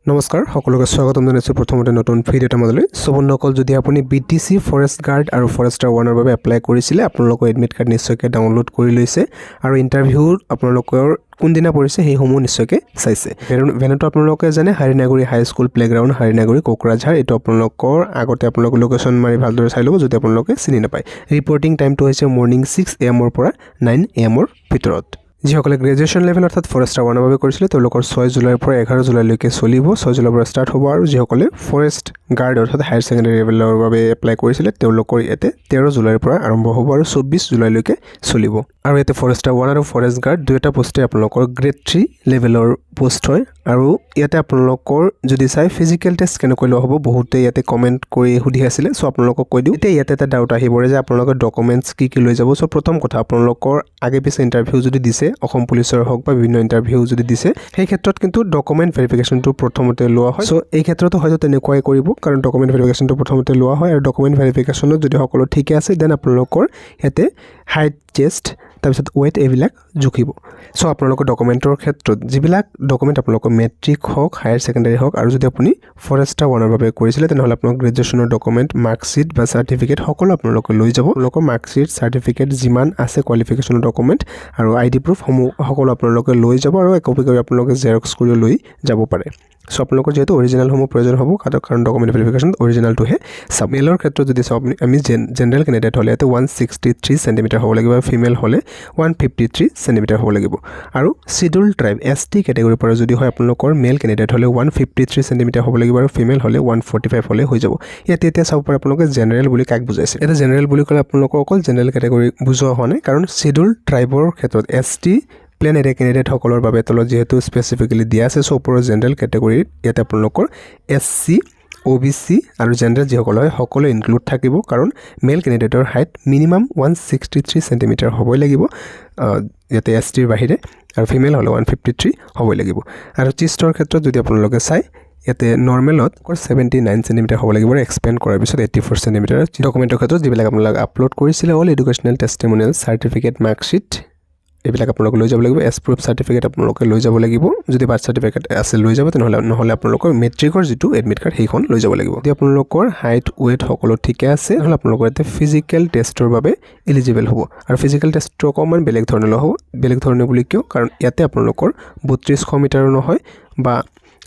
নমস্কাৰ সকলোকে স্বাগতম জনাইছোঁ প্ৰথমতে নতুন ভিডিও এটা মাজলৈ সবনকল যদি আপুনি বিটিসি ফৰেষ্ট গাৰ্ড আৰু ফৰেষ্টাৰ 1 ৰ বাবে এপ্লাই কৰিছিলে আপোনালোকৰ এডমিট কাৰ্ড নিশ্চয়কৈ ডাউনলোড কৰি লৈছে আৰু ইন্টাৰভিউ আপোনালোকৰ কোনদিনা পৰিছে সেই সমূহ নিশ্চয়কৈ চাইছে ভেনুটো আপোনালোকে জানে হাৰিনাগুৰি হাই স্কুল প্লেগ্ৰাউণ্ড হাৰিনাগুৰি কোকৰাঝাৰ এটো আপোনালোকৰ আগতে আপোনালোকৰ লোকেশন মাৰি ভালদৰে চাই ল'ব যদি আপোনালোকে চিনি নাপায় ৰিপৰ্টিং টাইমটো হৈছে মৰ্নিং 6 AM ৰ পৰা 9 AM ৰ ভিতৰত যিসকলে গ্ৰেজুৱেশ্যন লেভেল অৰ্থাৎ ফৰেষ্টাৰ 1 ৰ বাবে কৰিছিলে তেওঁলোকৰ 6 জুলাইৰ পৰা 11 জুলাইলৈকে চলিব 6 জুলাইৰ পৰা ষ্টাৰ্ট হ'ব আৰু যিসকলে ফৰেষ্ট গাৰ্ড অৰ্থাৎ হায়াৰ সেকেন্ডাৰী লেভেলৰ বাবে এপ্লাই কৰিছিলে তেওঁলোকৰ ইয়াতে 13 জুলাইৰ পৰা আৰম্ভ হ'ব আৰু 24 জুলাইলৈকে চলিব আৰু ইয়াতে ফৰেষ্টাৰ 1 আৰু ফৰেষ্ট গাৰ্ড দুটা পোষ্টে আপোনালোকৰ গ্ৰেড 3 লেভেলৰ পোষ্ট হয় আৰু ইয়াতে আপোনালোকৰ যদি চাই ফিজিক্যাল টেষ্ট কেনেকৈ লোৱা হ'ব বহুতে ইয়াতে কমেন্ট কৰি সুধি আছিল সো আপোনালোকক কৈ দিও এতিয়া ইয়াতে এটা ডাউট আহিব যে আপোনালোকৰ ডকুমেন্টছ কি লৈ যাব সো প্ৰথম কথা আপোনালোকৰ আগে পিছে ইন্টাৰভিউ যদি দিছে অসম পুলিচৰ হক বা বিভিন্ন ইন্টাৰভিউ যদি দিছে সেই ক্ষেত্ৰত কিন্তু ডকুমেন্ট ভেৰিফিকেশনটো প্ৰথমতে লোৱা হয় সো এই ক্ষেত্ৰতো হয়তো তেনেকুৱাই কৰিব কাৰণ ডকুমেন্ট ভেৰিফিকেশনটো প্ৰথমতে লোৱা হয় আৰু ডকুমেন্ট ভেৰিফিকেশনত যদি সকলো ঠিক আছে দেন আপোনালোকৰ ইয়াতে হাইট চেষ্ট তাৰপিছত ওয়েট এবিলাক জুখিব সো আপোনালোকৰ ডকুমেন্টৰ ক্ষেত্ৰত যিবিলাক ডকুমেন্ট আপোনালোকৰ মেট্ৰিক হক হায়াৰ সেকেন্ডাৰী হক আৰু যদি আপুনি ফৰেষ্টাৰ 1 ৰ বাবে কৰিছিলে তেনেহলে আপোনালোকৰ গ্ৰেজুৱেশ্যনৰ ডকুমেন্ট মাৰ্কশিট বা সাৰ্টিফিকেট সকলো আপোনালোকে লৈ যাব আপোনালোকৰ মাৰ্কশিট সাৰ্টিফিকেট যিমান আছে কোৱালিফিকেশনৰ ডকুমেন্ট আৰু আইডি প্ৰুফ সকলো আপোনালোকে লৈ যাব আৰু কপি কৰি আপোনালোকে জেৰক্স কৰি লৈ যাব পাৰে সো আপোনালোকৰ যেটো অৰিজিনাল সমূহ প্ৰয়োজন হ'ব কাৰণ ডকুমেন্ট ভেৰিফিকেশন অৰিজিনালটো হে সাবমেলৰ ক্ষেত্ৰত যদি আমি জেনাৰেল ক্যান্ডিডেট হলে এতে 163 সেন্টিমিটাৰ হ'ব লাগিব আৰু ফিমেল হলে 153 সেন্টিমিটাৰ হ'ব লাগিব আৰু শিডিউল ট্ৰাইব এসটি ক্যাটাগৰী পৰা যদি হয় আপোনালোকৰ মেল ক্যান্ডিডেট হলে 153 সেন্টিমিটাৰ হ'ব লাগিব আৰু ফিমেল হলে 145 হলে হৈ যাব ইয়াতে এতিয়া চাব পাৰে আপোনালোকে জেনাৰেল বুলি কাক বুজাইছে এটা জেনাৰেল বুলি ক'লে আপোনালোকৰ অকল জেনাৰেল ক্যাটাগৰী বুজোৱা হোৱা নাই কাৰণ শিডিউল ট্ৰাইবৰ ক্ষেত্ৰত এসটি প্লেন এৰিয়া ক্যান্ডিডেট সকলৰ বাবে তলত যেহেতু স্পেসিফিক্যালি দিয়া আছে সো ওপৰৰ জেনাৰেল ক্যাটাগৰী ইয়াতে আপোনালোকৰ এসসি ওবিসি আৰু জেনাৰেল যিসকল হয় সকলো ইনক্লুড থাকিব কাৰণ মেল ক্যান্ডিডেটৰ হাইট মিনিমাম 163 সেন্টিমিটাৰ হ'বই লাগিব ইয়াতে এসটিৰ বাহিৰে আৰু ফিমেল হলে 153 হ'বই লাগিব আৰু চেষ্টৰ ক্ষেত্ৰত যদি আপোনালোকে চাই ইয়াতে নৰ্মেলত 79 সেন্টিমিটাৰ হ'ব লাগিব আৰু এক্সপেন্ড কৰাৰ পিছত 84 সেন্টিমিটাৰ ডকুমেন্টৰ ক্ষেত্ৰত যিবিলাক আপোনালোকে আপলোড কৰিছিলে অল এডুকেশনাল টেষ্টিমনিয়েল সাৰ্টিফিকেট মাৰ্কশিট এবিলাক আপোনালোকে লৈ যাব লাগিব এছ প্ৰুফ সাৰ্টিফিকেট আপোনালোকে লৈ যাব লাগিব যদি বাৰ্থ সাৰ্টিফিকেট আছে লৈ যাব নহলে আপোনালোকৰ মেট্ৰিকৰ যেটো এডমিট কাৰ্ড সেইখন লৈ যাব লাগিব যদি আপোনালোকৰ হাইট ওয়েট সকলো ঠিক আছে নহলে আপোনালোকৰ এতে ফিজিক্যাল টেষ্টৰ বাবে এলিজিবল হ'ব আৰু ফিজিক্যাল টেষ্টটো অকমান বেলেগ ধৰণৰ হ'ব বেলেগ ধৰণৰ বুলি কিয় কাৰণ ইয়াতে আপোনালোকৰ 3200 মিটাৰ নহয় বা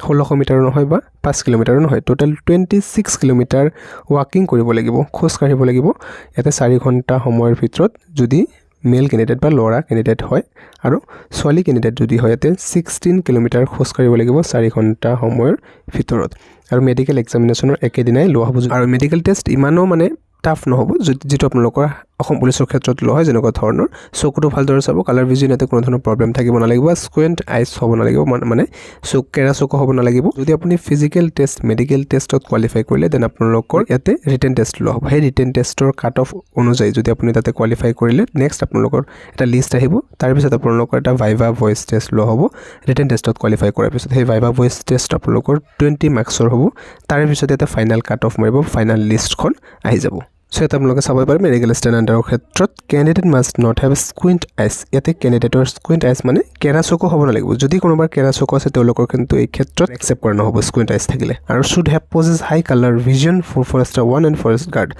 1600 মিটাৰ নহয় বা 5 কিলোমিটাৰ নহয় টোটাল 26 কিলোমিটাৰ ওয়াকিং কৰিব লাগিব খোজ কাঢ়িব লাগিব ইয়াতে 4 ঘণ্টা সময়ৰ ভিতৰত যদি মেল ক্যান্ডিডেট বা লৰা ক্যান্ডিডেট হয় আৰু ছোৱালী ক্যান্ডিডেট যদি হয় তে 16 কিলোমিটাৰ খোজ কাঢ়িব লাগিব 4 ঘণ্টা সময়ৰ ভিতৰত আৰু মেডিকেল এক্সামিনেশনৰ একেদিনাই লোৱা হ'ব আৰু মেডিকেল টেষ্ট ইমানো মানে টাফ নহব যেটো আপোনালোকৰ অসম পুলিচৰ ক্ষেত্ৰত লোৱা হয় যেনেকুৱা ধৰণৰ চকুটো ভালদৰে চাব কালাৰ ভিজন এতে কোনো ধৰণৰ প্ৰবলেম থাকিব নালাগিব স্কুৱেন্ট আইজ হ'ব নালাগিব মানে চকু কেৰা চকু হ'ব নালাগিব যদি আপুনি ফিজিক্যাল টেষ্ট মেডিকেল টেষ্টত কোৱালিফাই কৰিলে দেন আপোনালোকৰ ইয়াতে ৰিটেন টেষ্ট লোৱা হ'ব সেই ৰিটেন টেষ্টৰ কাট অফ অনুযায়ী যদি আপুনি তাতে কোৱালিফাই কৰিলে নেক্সট আপোনালোকৰ এটা লিষ্ট আহিব তাৰ পিছত আপোনালোকৰ এটা ভাইভা ভয়েস টেষ্ট লোৱা হ'ব ৰিটেন টেষ্টত কোৱালিফাই কৰাৰ পিছত সেই ভাইভা ভয়েস টেষ্ট আপোনালোকৰ 20 মাৰ্কছৰ হ'ব তাৰ পিছত এটা ফাইনাল কাট অফ মাৰিব ফাইনাল লিষ্টখন আহি যাব সো এটা আপোনালোকে চাব পাৰে মেডিকেল ষ্টেণ্ডাৰ্ডৰ ক্ষেত্ৰত candidate must not have squint eyes ইয়াতে ক্যান্ডিডেটৰ স্কুইন্ট আইজ মানে কেৰা চকু হ'ব নালাগিব যদি কোনোবাৰ কেৰা চকু আছে তেওঁলোকৰ কিন্তু এই ক্ষেত্ৰত একসেপ্ট কৰা নহব স্কুইন্ট আইজ থাকিলে আৰু should have possess high colour vision for forester 1 and forest guard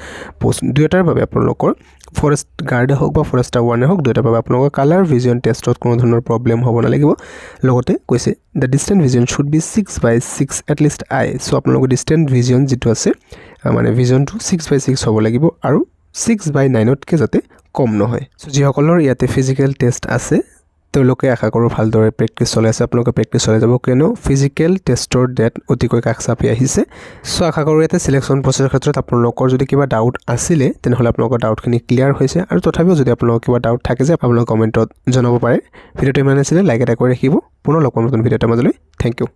post দুটাৰ বাবে আপোনালোকৰ ফৰেষ্ট গাৰ্ড হওক বা ফৰেষ্টাৰ 1 হওক দুটাৰ বাবে আপোনালোকৰ কালাৰ ভিজন টেষ্টত কোনো ধৰণৰ প্ৰবলেম হ'ব নালাগিব লগতে কৈছে the distant vision should be 6/6 at least I so আপোনালোকৰ ডিষ্টেন্ট ভিজন যেটো আছে মানে ভিজনটো 6/6 হ'ব লাগিব আৰু 6/9 তকে যাতে কম নহয় সো যিসকলৰ ইয়াতে ফিজিক্যাল টেষ্ট আছে তেওঁলোকে আশা কৰো ভালদৰে প্ৰেক্টিছ চলাই আছে আপোনালোকে প্ৰেক্টিছ চলাই যাব কিয়নো ফিজিক্যাল টেষ্টৰ ডেট অতিকৈ কাকচাপি আহিছে সো আশা কৰো ইয়াতে সিলেকশন প্ৰসেছৰ ক্ষেত্ৰত আপোনালোকৰ যদি কিবা ডাউট আছিল তেনেহলে আপোনালোকৰ ডাউটখিনি ক্লিয়াৰ হৈছে আৰু তথাপিও যদি আপোনালোকৰ কিবা ডাউট থাকে যে আপোনালোকে কমেন্টত জনাব পাৰে ভিডিওটো ইমান আছিল লাইক এটা কৰি ৰাখিব পুনৰ লগ পাম নতুন ভিডিওৰ মাজলৈ থ্যাংক ইউ